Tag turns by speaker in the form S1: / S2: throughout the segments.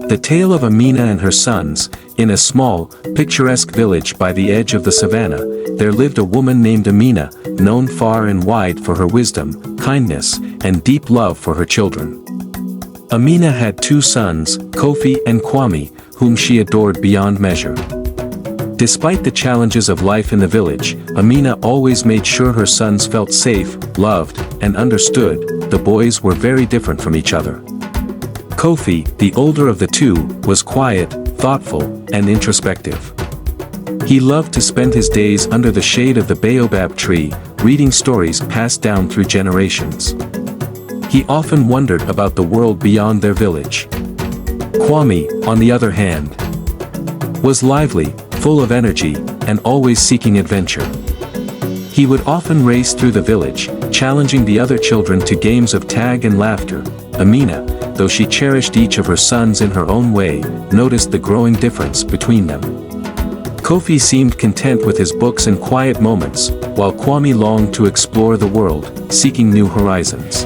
S1: The tale of Amina and her sons. In a small, picturesque village by the edge of the savannah, there lived a woman named Amina, known far and wide for her wisdom, kindness, and deep love for her children. Amina had two sons, Kofi and Kwame, whom she adored beyond measure. Despite the challenges of life in the village, Amina always made sure her sons felt safe, loved, and understood. The boys were very different from each other. Kofi, the older of the two, was quiet, thoughtful, and introspective. He loved to spend his days under the shade of the baobab tree, reading stories passed down through generations. He often wondered about the world beyond their village. Kwame, on the other hand, was lively, full of energy, and always seeking adventure. He would often race through the village, challenging the other children to games of tag and laughter. Amina, though she cherished each of her sons in her own way, noticed the growing difference between them. Kofi seemed content with his books and quiet moments, while Kwame longed to explore the world, seeking new horizons.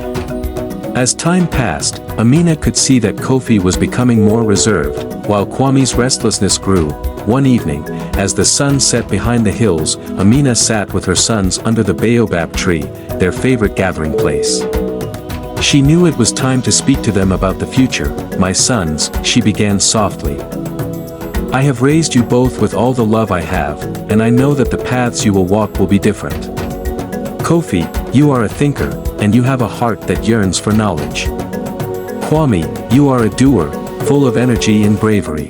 S1: As time passed, Amina could see that Kofi was becoming more reserved, while Kwame's restlessness grew. One evening, as the sun set behind the hills, Amina sat with her sons under the baobab tree, their favorite gathering place. She knew it was time to speak to them about the future. "My sons," she began softly. "I have raised you both with all the love I have, and I know that the paths you will walk will be different. Kofi, you are a thinker, and you have a heart that yearns for knowledge. Kwame, you are a doer, full of energy and bravery.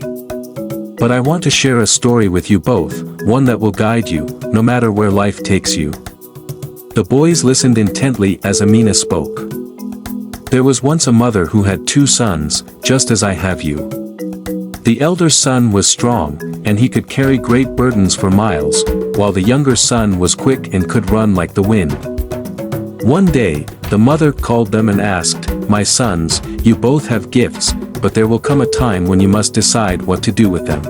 S1: But I want to share a story with you both, one that will guide you, no matter where life takes you." The boys listened intently as Amina spoke. "There was once a mother who had two sons, just as I have you. The elder son was strong, and he could carry great burdens for miles, while the younger son was quick and could run like the wind. One day, the mother called them and asked, 'My sons, you both have gifts, but there will come a time when you must decide what to do with them.'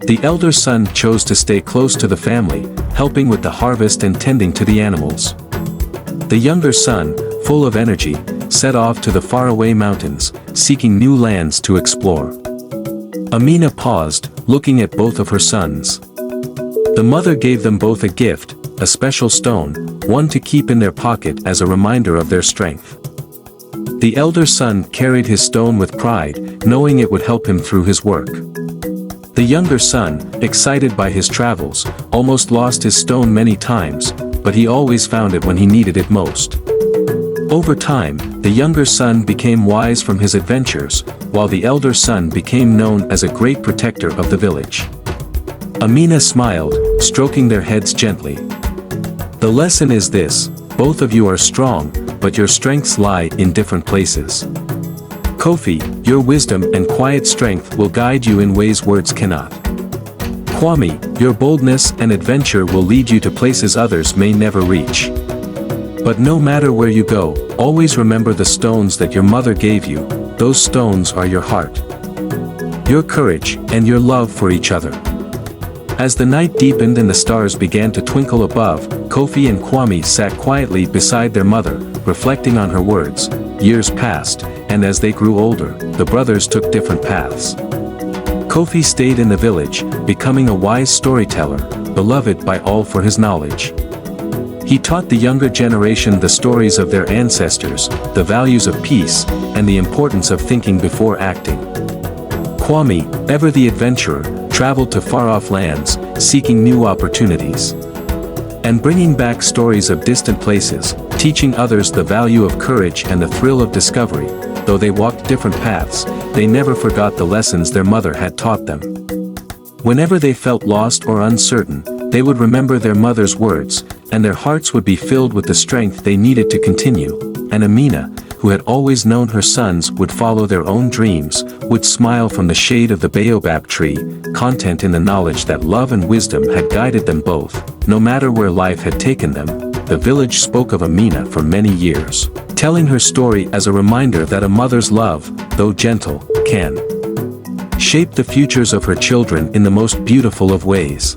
S1: The elder son chose to stay close to the family, helping with the harvest and tending to the animals. The younger son, full of energy, set off to the faraway mountains, seeking new lands to explore." Amina paused, looking at both of her sons. The mother gave them both a gift, a special stone, one to keep in their pocket as a reminder of their strength. The elder son carried his stone with pride, knowing it would help him through his work. The younger son, excited by his travels, almost lost his stone many times, but he always found it when he needed it most. Over time, the younger son became wise from his adventures, while the elder son became known as a great protector of the village. Amina smiled, stroking their heads gently. "The lesson is this: both of you are strong, but your strengths lie in different places. Kofi, your wisdom and quiet strength will guide you in ways words cannot. Kwame, your boldness and adventure will lead you to places others may never reach. But no matter where you go, always remember the stones that your mother gave you. Those stones are your heart, your courage, and your love for each other." As the night deepened and the stars began to twinkle above, Kofi and Kwame sat quietly beside their mother, reflecting on her words. Years passed, and as they grew older, the brothers took different paths. Kofi stayed in the village, becoming a wise storyteller, beloved by all for his knowledge. He taught the younger generation the stories of their ancestors, the values of peace, and the importance of thinking before acting. Kwame, ever the adventurer, traveled to far-off lands, seeking new opportunities and bringing back stories of distant places, teaching others the value of courage and the thrill of discovery. Though they walked different paths, they never forgot the lessons their mother had taught them. Whenever they felt lost or uncertain, they would remember their mother's words, and their hearts would be filled with the strength they needed to continue. And Amina, who had always known her sons would follow their own dreams, would smile from the shade of the baobab tree, content in the knowledge that love and wisdom had guided them both. No matter where life had taken them, the village spoke of Amina for many years, telling her story as a reminder that a mother's love, though gentle, can shape the futures of her children in the most beautiful of ways.